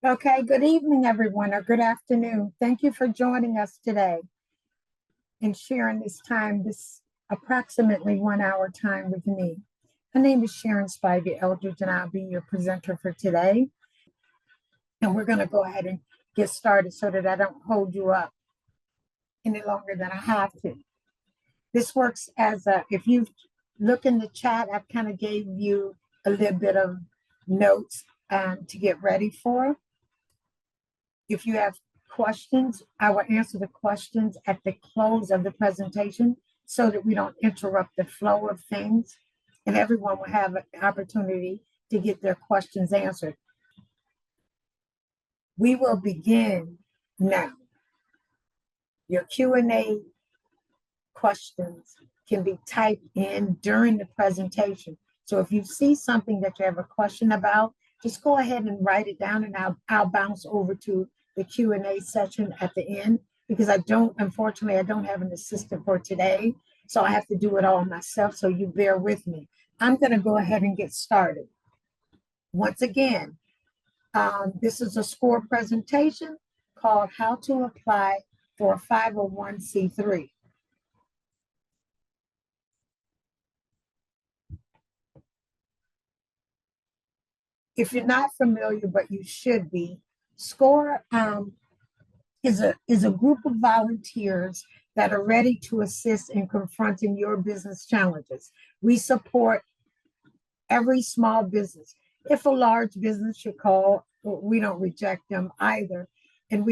Okay, good evening, everyone, or good afternoon. Thank you for joining us today and sharing this time, this approximately 1 hour time with me. My name is Sharon Spivey Eldridge, and I'll be your presenter for today. And we're going to go ahead and get started so that I don't hold you up any longer than I have to. This works as if you look in the chat, I've kind of gave you a little bit of notes to get ready for. If you have questions, I will answer the questions at the close of the presentation so that we don't interrupt the flow of things and everyone will have an opportunity to get their questions answered. We will begin now. Your Q&A questions can be typed in during the presentation. So if you see something that you have a question about, just go ahead and write it down, and I'll bounce over to the Q&A session at the end, because unfortunately, I don't have an assistant for today. So I have to do it all myself. So you bear with me. I'm going to go ahead and get started. Once again, this is a SCORE presentation called How to Apply for a 501c3. If you're not familiar, but you should be, SCORE is a group of volunteers that are ready to assist in confronting your business challenges. We support every small business. If a large business should call, we don't reject them either. And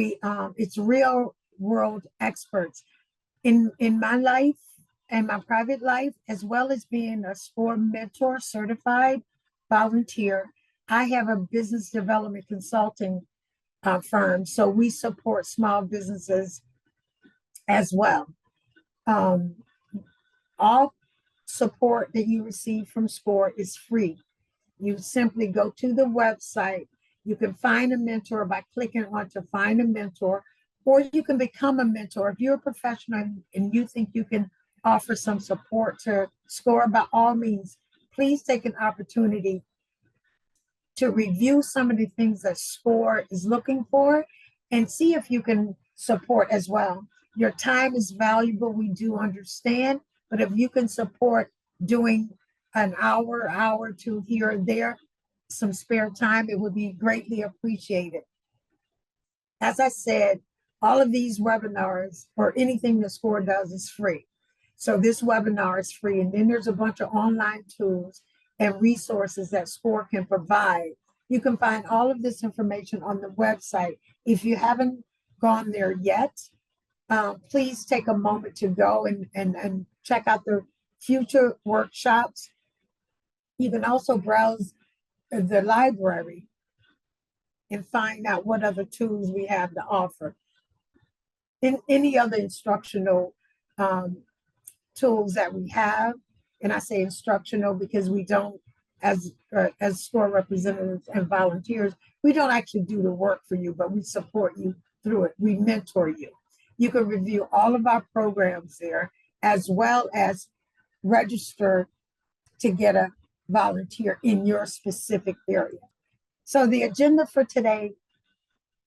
it's real world experts. In my life and my private life, as well as being a SCORE mentor certified volunteer, I have a business development consulting firm. So we support small businesses as well. All support that you receive from SCORE is free. You simply go to the website. You can find a mentor by clicking on to find a mentor, or you can become a mentor. If you're a professional and you think you can offer some support to SCORE, by all means, please take an opportunity to review some of the things that SCORE is looking for and see if you can support as well. Your time is valuable, we do understand, but if you can support doing an hour or two here and there, some spare time, it would be greatly appreciated. As I said, all of these webinars or anything that SCORE does is free. So this webinar is free. And then there's a bunch of online tools and resources that SCORE can provide. You can find all of this information on the website. If you haven't gone there yet, please take a moment to go and check out the future workshops. You can also browse the library and find out what other tools we have to offer. In any other instructional tools that we have, and I say instructional because we don't, as SCORE representatives and volunteers, we don't actually do the work for you, but we support you through it. We mentor you. You can review all of our programs there, as well as register to get a volunteer in your specific area. So the agenda for today,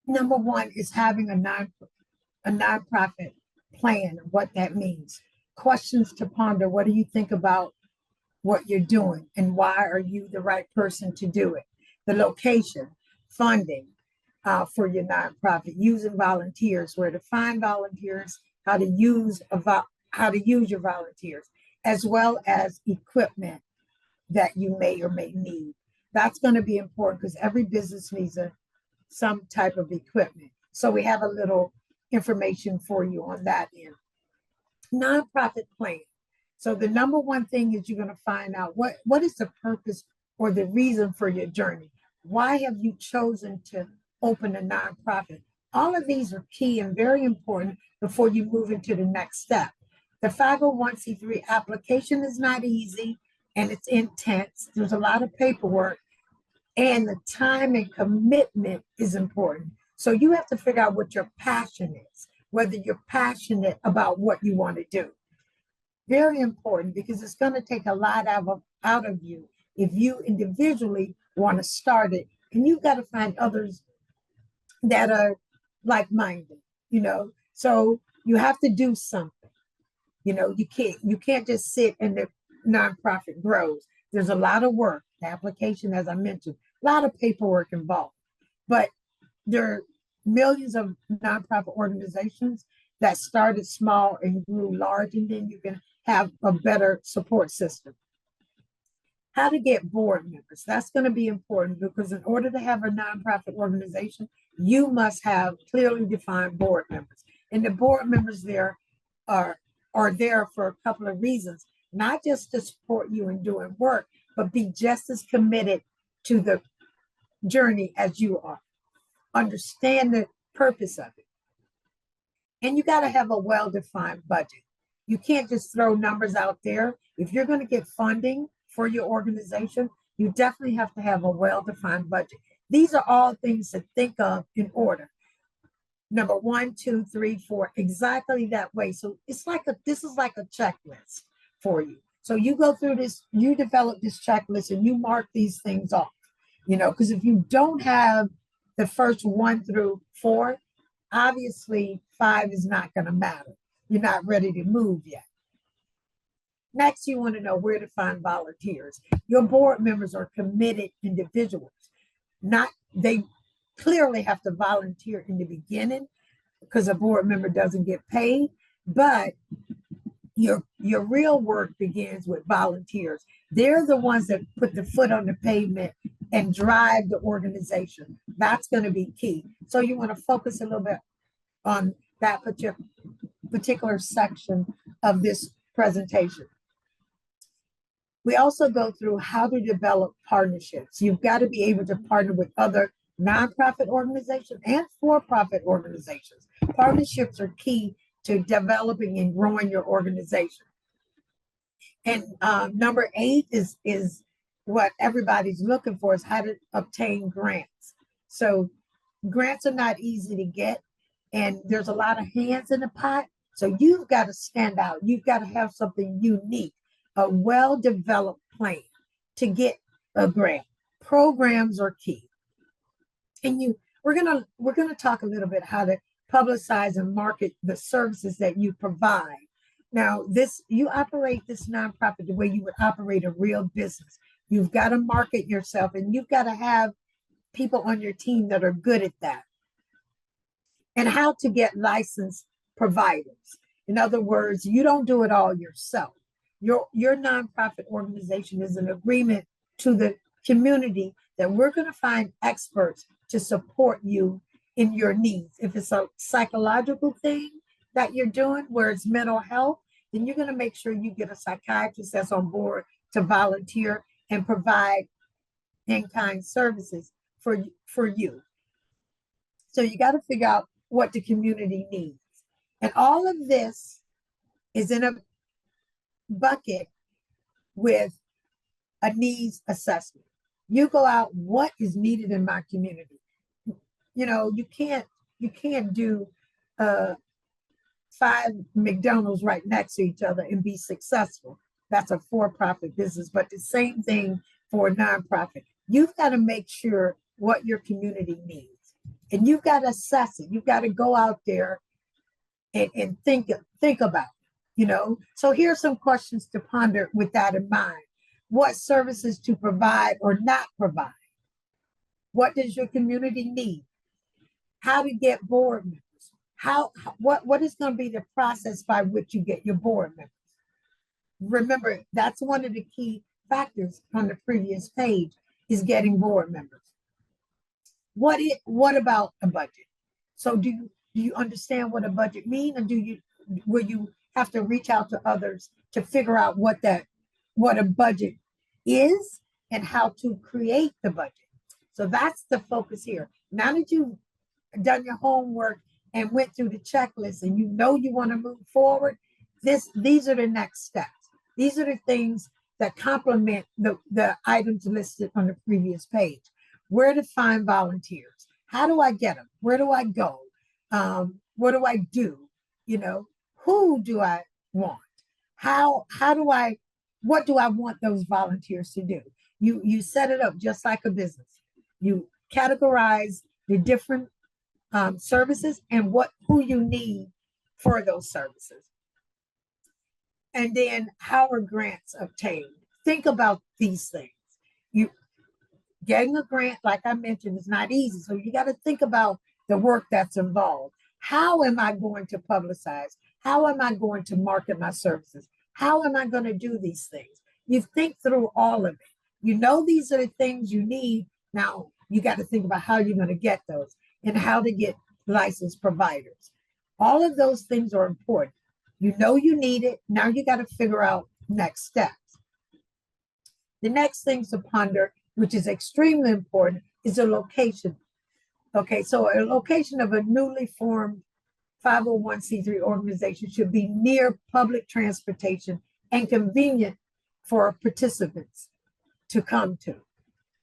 number one, is having a nonprofit plan, what that means. Questions to ponder. What do you think about what you're doing, and why are you the right person to do it? The location, funding for your nonprofit, using volunteers, where to find volunteers, how to use your volunteers, as well as equipment that you may or may need. That's going to be important because every business needs some type of equipment. So we have a little information for you on that end. Nonprofit plan. So the number one thing is you're going to find out what is the purpose or the reason for your journey. Why have you chosen to open a nonprofit? All of these are key and very important before you move into the next step. The 501c3 application is not easy and it's intense. There's a lot of paperwork, and the time and commitment is important. So you have to figure out what your passion is, whether you're passionate about what you want to do. Very important, because it's going to take a lot out of you if you individually want to start it. And you've got to find others that are like-minded, you know. So you have to do something. You know, you can't just sit and the nonprofit grows. There's a lot of work, the application, as I mentioned, a lot of paperwork involved. But there are millions of nonprofit organizations that started small and grew large, and then you can have a better support system. How to get board members. That's going to be important because in order to have a nonprofit organization, you must have clearly defined board members. And the board members there are, are there for a couple of reasons, not just to support you in doing work, but be just as committed to the journey as you are. Understand the purpose of it. And you got to have a well-defined budget. You can't just throw numbers out there. If you're going to get funding for your organization, you definitely have to have a well-defined budget. These are all things to think of in order. Number one, two, three, four, exactly that way. So this is like a checklist for you. So you go through this, you develop this checklist and you mark these things off, you know, because if you don't have the first 1 through 4, obviously 5 is not going to matter. You're not ready to move yet. Next, you want to know where to find volunteers. Your board members are committed individuals. They clearly have to volunteer in the beginning because a board member doesn't get paid, but your real work begins with volunteers. They're the ones that put the foot on the pavement and drive the organization. That's going to be key. So you want to focus a little bit on that particular section of this presentation. We also go through how to develop partnerships. You've got to be able to partner with other nonprofit organizations and for-profit organizations. Partnerships are key to developing and growing your organization. And number 8 is what everybody's looking for, is how to obtain grants. So grants are not easy to get, and there's a lot of hands in the pot. So you've got to stand out. You've got to have something unique, a well-developed plan to get a grant. Programs are key. And we're gonna talk a little bit how to publicize and market the services that you provide. Now, you operate this nonprofit the way you would operate a real business. You've got to market yourself, and you've got to have people on your team that are good at that. And how to get licensed providers. In other words, you don't do it all yourself. Your nonprofit organization is an agreement to the community that we're going to find experts to support you in your needs. If it's a psychological thing that you're doing where it's mental health, then you're going to make sure you get a psychiatrist that's on board to volunteer and provide in-kind services for you. So you got to figure out what the community needs. And all of this is in a bucket with a needs assessment. You go out, what is needed in my community? You know, you can't do 5 McDonald's right next to each other and be successful. That's a for-profit business, but the same thing for a nonprofit. You've got to make sure what your community needs. And you've got to assess it. You've got to go out there and think about it, you know. So here's some questions to ponder with that in mind. What services to provide or not provide? What does your community need? How to get board members? What is going to be the process by which you get your board members? Remember, that's one of the key factors on the previous page, is getting board members. What about a budget? So do you understand what a budget means, and will you have to reach out to others to figure out what a budget is and how to create the budget? So that's the focus here. Now that you've done your homework and went through the checklist and you know you want to move forward, these are the next steps. These are the things that complement the items listed on the previous page. Where to find volunteers? How do I get them? Where do I go? What do I do? You know, who do I want? What do I want those volunteers to do? You set it up just like a business. You categorize the different services and who you need for those services. And then how are grants obtained? Think about these things. You getting a grant, like I mentioned, is not easy. So you got to think about the work that's involved. How am I going to publicize? How am I going to market my services? How am I going to do these things? You think through all of it. You know these are the things you need. Now you got to think about how you're going to get those and how to get licensed providers. All of those things are important. You know you need it. Now you got to figure out next steps. The next thing to ponder, which is extremely important, is a location. Okay, so a location of a newly formed 501c3 organization should be near public transportation and convenient for participants to come to.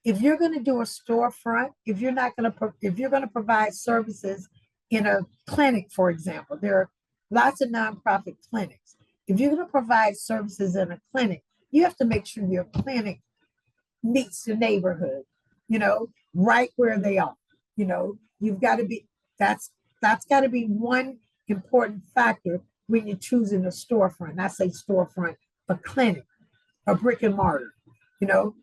If you're going to do a storefront, if you're going to provide services in a clinic, for example, there are lots of nonprofit clinics. If you're going to provide services in a clinic, you have to make sure your clinic meets the neighborhood, right where they are. You've got to be, that's got to be one important factor when you're choosing a storefront. And I say storefront, a clinic, a brick and mortar, you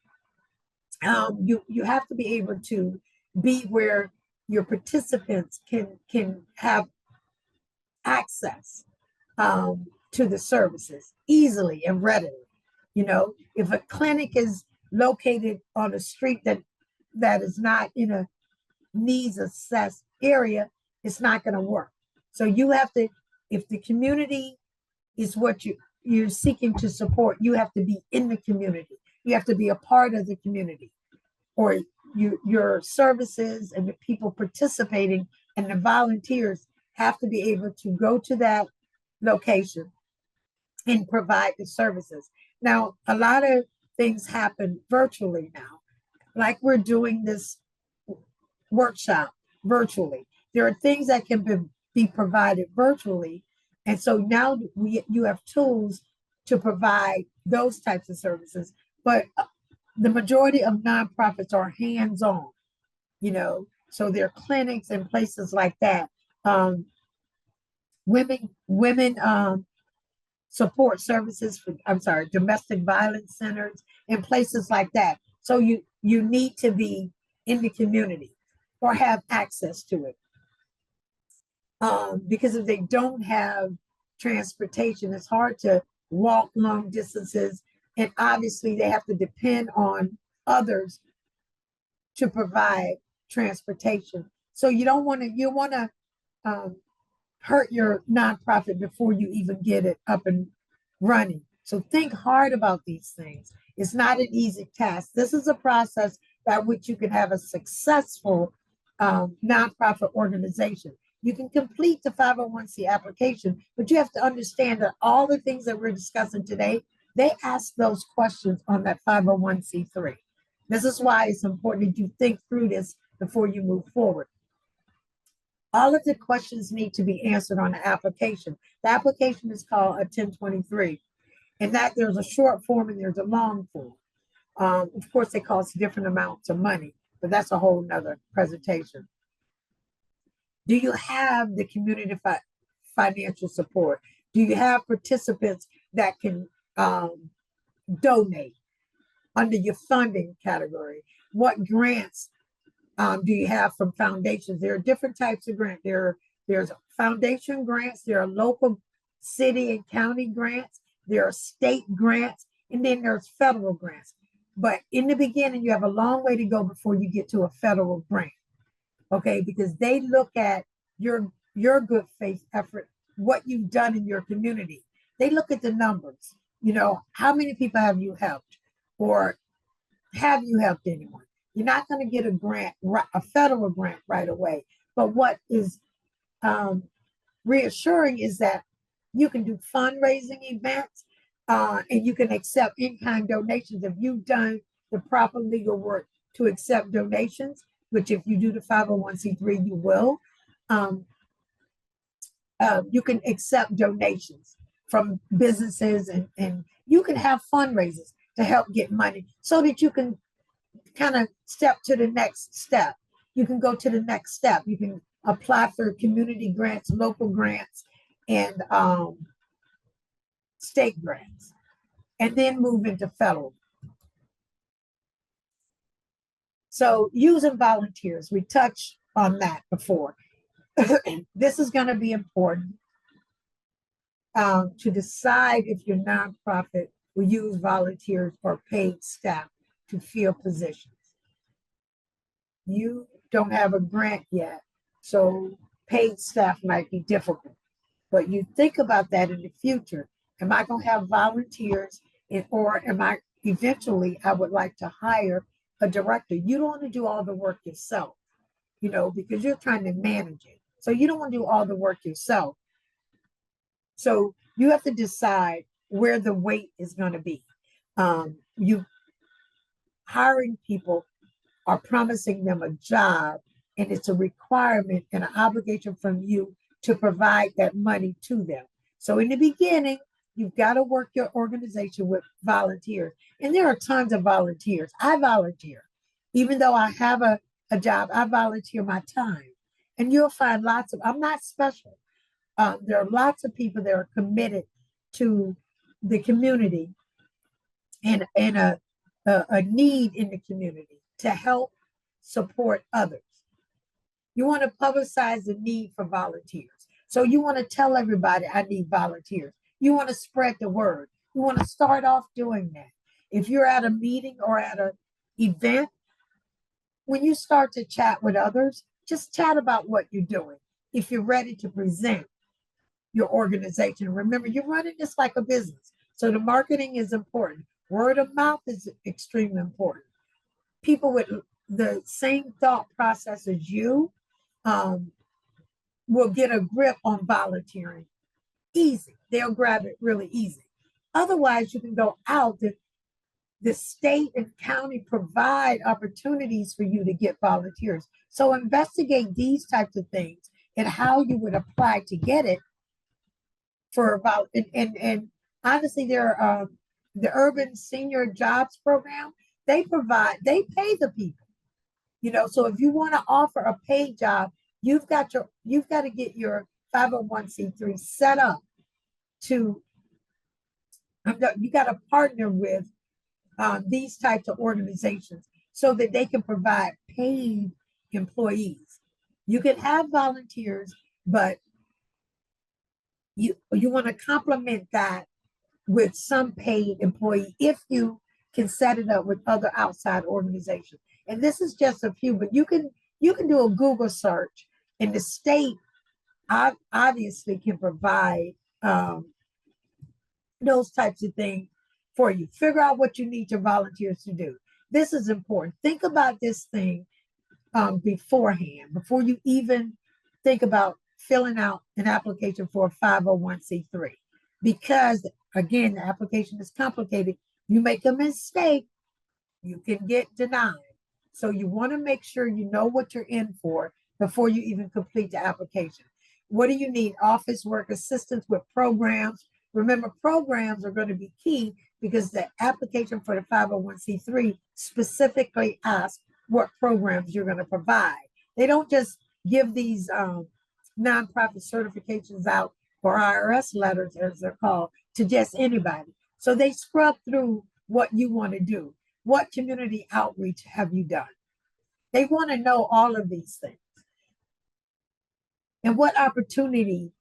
have to be able to be where your participants can have access to the services easily and readily. If a clinic is located on a street that is not in a needs assessed area, it's not going to work. So you have to, if the community is what you're seeking to support, you have to be in the community. You have to be a part of the community, or your services and the people participating and the volunteers have to be able to go to that location and provide the services. Now, a lot of things happen virtually now, like we're doing this workshop virtually. There are things that can be provided virtually. And so now you have tools to provide those types of services. But the majority of nonprofits are hands-on, so there are clinics and places like that. Women support services for, domestic violence centers and places like that. So you need to be in the community or have access to it. Because if they don't have transportation, it's hard to walk long distances. And obviously they have to depend on others to provide transportation. So you want to hurt your nonprofit before you even get it up and running. So think hard about these things. It's not an easy task. This is a process by which you can have a successful nonprofit organization. You can complete the 501c application, but you have to understand that all the things that we're discussing today, they ask those questions on that 501c3. This is why it's important that you think through this before you move forward. All of the questions need to be answered on the application. The application is called a 1023, and that there's a short form and there's a long form. Of course, they cost different amounts of money, but that's a whole nother presentation. Do you have the community financial support? Do you have participants that can donate under your funding category? What grants do you have from foundations? There are different types of grants. There's foundation grants, there are local city and county grants, there are state grants, and then there's federal grants. But in the beginning, you have a long way to go before you get to a federal grant, okay? Because they look at your good faith effort, what you've done in your community. They look at the numbers, how many people have you helped, or have you helped anyone? You're not going to get a grant, a federal grant right away. But what is reassuring is that you can do fundraising events and you can accept in-kind donations if you've done the proper legal work to accept donations, which if you do the 501c3, you will. You can accept donations from businesses and you can have fundraisers to help get money so that you can kind of step to the next step. You can go to the next step. You can apply for community grants, local grants, and state grants, and then move into federal. So using volunteers, we touched on that before. This is going to be important to decide if your nonprofit will use volunteers or paid staff to fill positions. You don't have a grant yet, so paid staff might be difficult. But you think about that in the future. Am I going to have volunteers, or am I eventually, I would like to hire a director? You don't want to do all the work yourself, because you're trying to manage it. So you don't want to do all the work yourself. So you have to decide where the weight is going to be. You hiring people are promising them a job, and it's a requirement and an obligation from you to provide that money to them. So in the beginning, you've got to work your organization with volunteers. And there are tons of volunteers. I volunteer. Even though I have a job, I volunteer my time. And you'll find lots of, I'm not special. There are lots of people that are committed to the community and a need in the community to help support others. You want to publicize the need for volunteers. So you want to tell everybody, I need volunteers. You want to spread the word. You want to start off doing that. If you're at a meeting or at an event, when you start to chat with others, just chat about what you're doing. If you're ready to present your organization, remember, you're running this like a business. So the marketing is important. Word of mouth is extremely important. People with the same thought process as you will get a grip on volunteering easy. They'll grab it really easy. Otherwise, you can go out. The state and county provide opportunities for you to get volunteers. So investigate these types of things and how you would apply to get it for about, and honestly, there are the Urban Senior Jobs Program. They pay the people. So if you want to offer a paid job, you've got to get your 501c3 set up to, you got to partner with these types of organizations so that they can provide paid employees. You can have volunteers, but you want to complement that with some paid employee if you can set it up with other outside organizations. And this is just a few, but you can do a Google search, and the state obviously can provide those types of things for you. Figure out what you need your volunteers to do. This is important. Think about this thing beforehand, before you even think about filling out an application for a 501c3. Because again, the application is complicated. You make a mistake, you can get denied. So you want to make sure you know what you're in for before you even complete the application. What do you need? Office work, assistance with programs. Remember, programs are going to be key because the application for the 501c3 specifically asks what programs you're going to provide. They don't just give these nonprofit certifications out, or IRS letters, as they're called, to just anybody. So they scrub through what you want to do. What community outreach have you done? They want to know all of these things. And what opportunity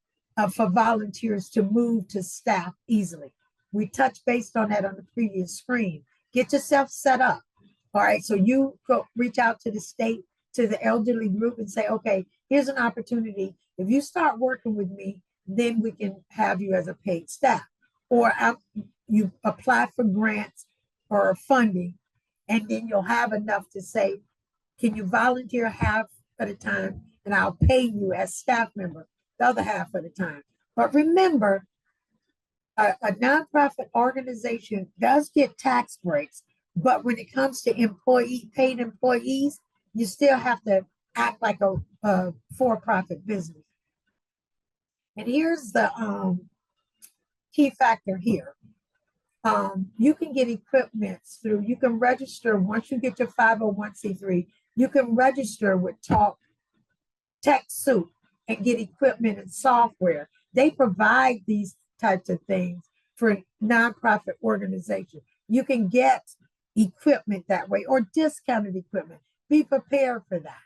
for volunteers to move to staff easily. We touched based on that on the previous screen. Get yourself set up. All right, so you go reach out to the state, to the elderly group, and say, okay, here's an opportunity. If you start working with me, then we can have you as a paid staff. Or you apply for grants or funding, and then you'll have enough to say, can you volunteer half of the time, and I'll pay you as staff member the other half of the time. But remember, a nonprofit organization does get tax breaks, but when it comes to paid employees, you still have to act like a for-profit business. And here's the key factor here. You can get equipments you can register once you get your 501c3, you can register with Talk TechSoup and get equipment and software. They provide these types of things for nonprofit organizations. You can get equipment that way or discounted equipment. Be prepared for that.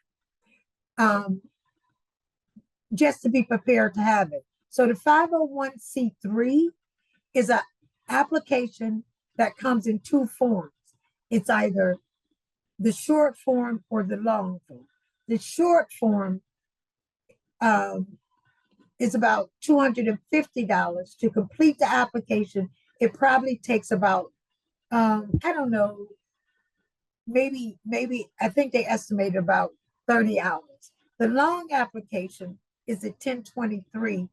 Just to be prepared to have it. So the 501c3 is an application that comes in two forms. It's either the short form or the long form. The short form is about $250 to complete the application. It probably takes about, I don't know, maybe I think they estimate about 30 hours. The long application is a 1023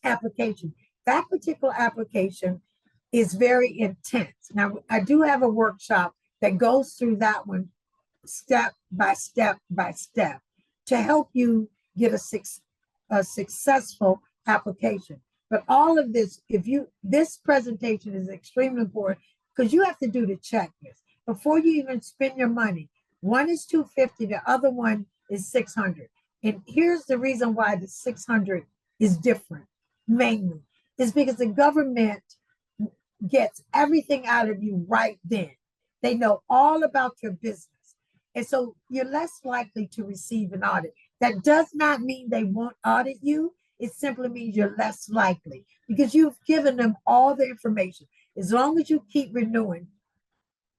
application. That particular application is very intense. Now, I do have a workshop that goes through that one step by step by step to help you get a successful application. But all of this, this presentation is extremely important because you have to do the checklist before you even spend your money. One is $250, the other one is $600. And here's the reason why the $600 is different, mainly, is because the government gets everything out of you right then. They know all about your business. And so you're less likely to receive an audit. That does not mean they won't audit you. It simply means you're less likely because you've given them all the information. As long as you keep renewing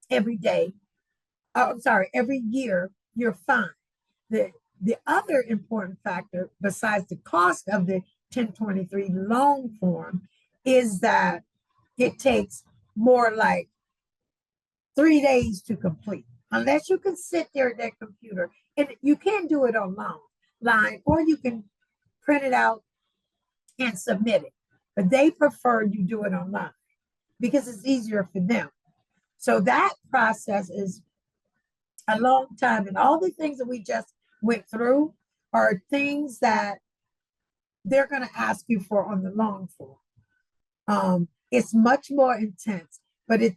every day, every year, you're fine. The other important factor, besides the cost of the 1023 long form, is that it takes more like 3 days to complete, unless you can sit there at that computer. And you can do it online, or you can print it out and submit it. But they prefer you do it online because it's easier for them. So that process is a long time. And all the things that we just went through are things that they're going to ask you for on the long form. It's much more intense, but it's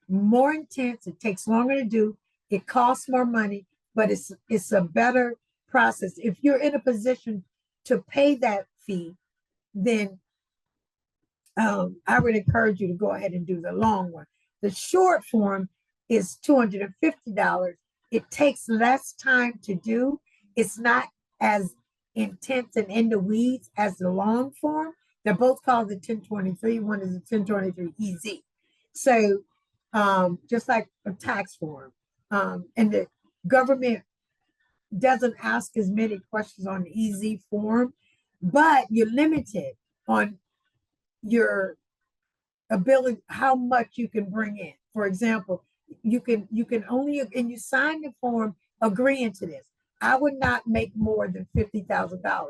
more intense. It takes longer to do. It costs more money, but it's a better process. If you're in a position to pay that fee, then I would encourage you to go ahead and do the long one. The short form is $250. It takes less time to do. It's not as intense and in the weeds as the long form. They're both called the 1023. One is the 1023 EZ. So just like a tax form. And the government doesn't ask as many questions on the EZ form, but you're limited on your ability, how much you can bring in. For example, you can only, and you sign the form agreeing to this. I would not make more than $50,000.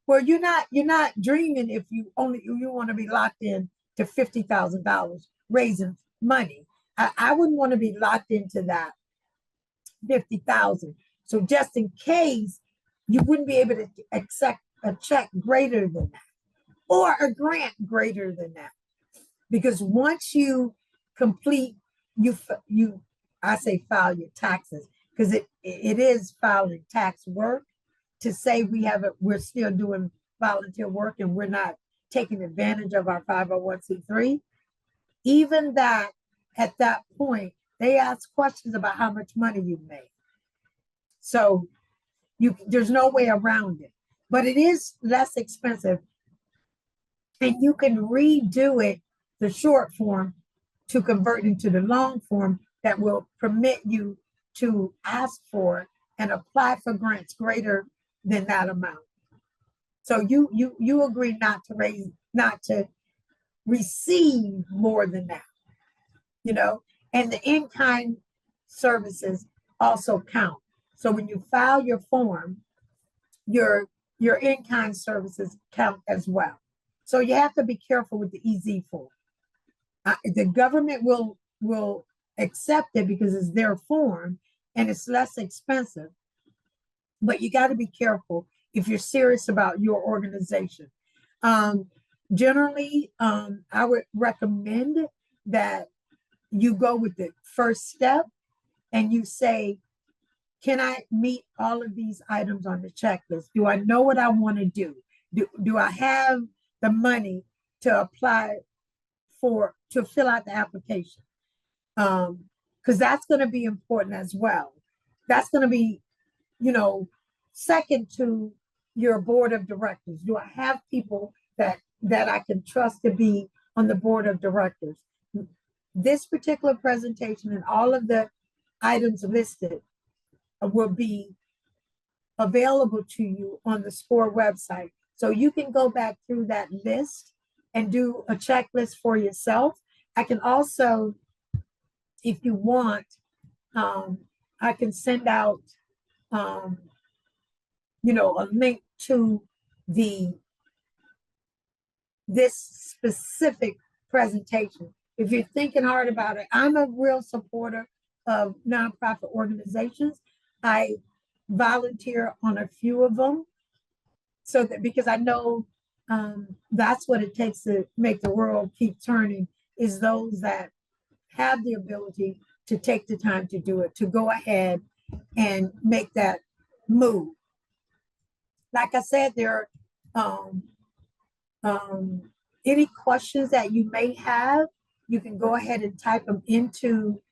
Well, you're not dreaming if you want to be locked in to $50,000 raising money. I wouldn't want to be locked into that 50,000. So just in case, you wouldn't be able to accept a check greater than that or a grant greater than that. Because once you complete, I say file your taxes, because it is filing tax work to say we're still doing volunteer work and we're not taking advantage of our 501c3. Even that, at that point, they ask questions about how much money you've made. So there's no way around it, but it is less expensive, and you can redo it, the short form, to convert into the long form that will permit you to ask for and apply for grants greater than that amount. So you agree not to receive more than that, and the in-kind services also count. So when you file your form, your in-kind services count as well. So you have to be careful with the EZ form. The government will accept it because it's their form and it's less expensive. But you got to be careful if you're serious about your organization. Generally, I would recommend that you go with the first step and you say, can I meet all of these items on the checklist? Do I know what I want to do? Do I have the money to apply to fill out the application? Because that's going to be important as well. That's going to be, second to your board of directors. Do I have people that I can trust to be on the board of directors? This particular presentation and all of the items listed will be available to you on the SCORE website. So you can go back through that list and do a checklist for yourself. I can also, if you want, I can send out, a link to this specific presentation. If you're thinking hard about it, I'm a real supporter of nonprofit organizations. I volunteer on a few of them, so that because I know that's what it takes to make the world keep turning, is those that have the ability to take the time to do it, to go ahead and make that move. Like I said, there are any questions that you may have, you can go ahead and type them into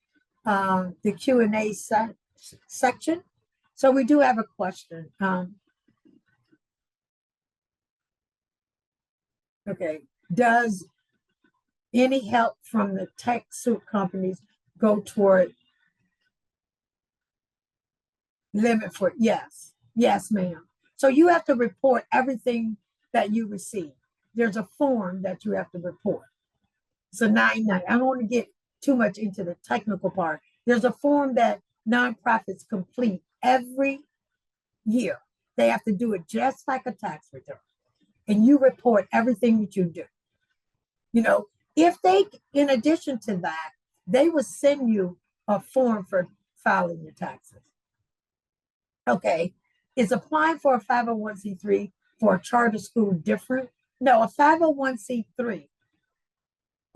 the Q&A section. So we do have a question. Okay, does any help from the TechSoup companies go toward limit for? Yes, ma'am. So you have to report everything that you receive. There's a form that you have to report. So 99. I don't want to get too much into the technical part. There's a form that nonprofits complete every year. They have to do it just like a tax return. And you report everything that you do. If they, in addition to that, they will send you a form for filing your taxes. Okay, is applying for a 501c3 for a charter school different? No, a 501c3.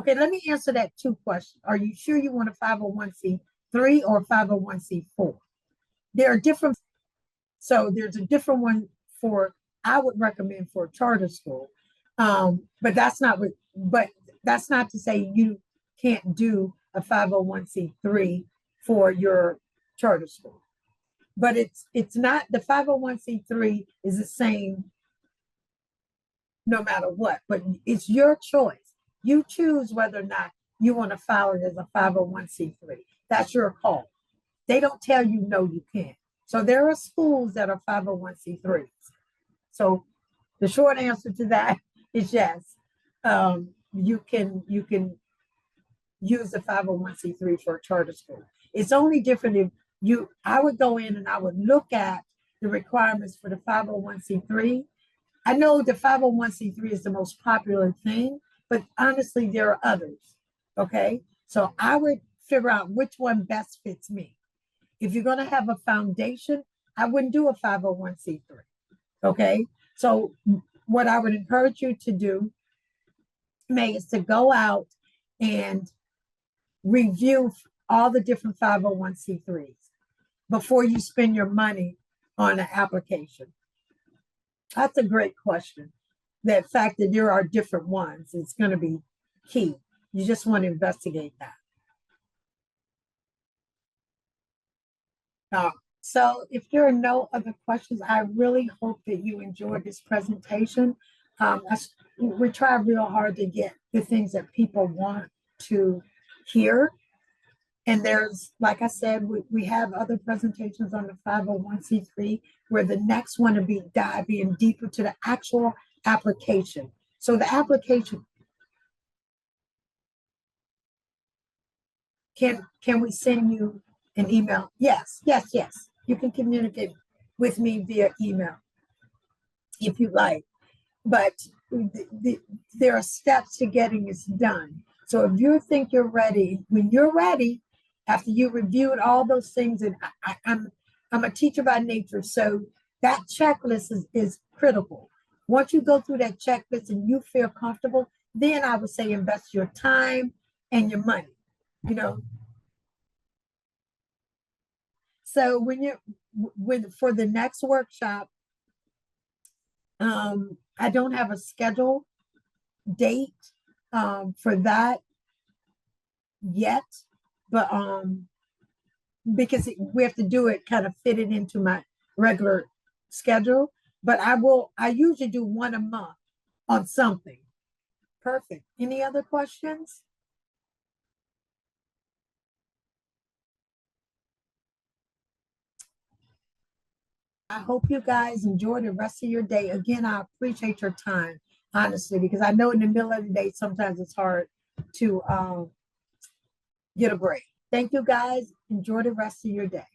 Okay, let me answer that two questions. Are you sure you want a 501c3 or a 501c4? There are different, so there's a different one I would recommend for a charter school. But that's not to say you can't do a 501c3 for your charter school. But it's not, the 501c3 is the same no matter what, but it's your choice. You choose whether or not you want to file it as a 501c3. That's your call. They don't tell you no, you can't. So there are schools that are 501c3s. So the short answer to that is yes. You can use the 501c3 for a charter school. It's only different if I would go in and I would look at the requirements for the 501c3. I know the 501c3 is the most popular thing, but honestly, there are others. Okay. So I would figure out which one best fits me. If you're going to have a foundation, I wouldn't do a 501c3. Okay. So what I would encourage you to do, May, is to go out and review all the different 501c3s before you spend your money on an application. That's a great question. The fact that there are different ones is going to be key. You just want to investigate that. So if there are no other questions, I really hope that you enjoyed this presentation. We try real hard to get the things that people want to hear. And there's, like I said, we have other presentations on the 501c3, where the next one will be diving deeper to the actual application. So the application, can we send you an email? Yes. You can communicate with me via email if you like, but there are steps to getting this done. So if you think you're ready, when you're ready, after you reviewed all those things, and I'm a teacher by nature, so that checklist is critical. Once you go through that checklist and you feel comfortable, then I would say invest your time and your money. So when for the next workshop, I don't have a schedule date for that yet, but because we have to do it, kind of fit it into my regular schedule. But I usually do one a month on something. Perfect. Any other questions? I hope you guys enjoy the rest of your day. Again, I appreciate your time, honestly, because I know in the middle of the day, sometimes it's hard to get a break. Thank you guys. Enjoy the rest of your day.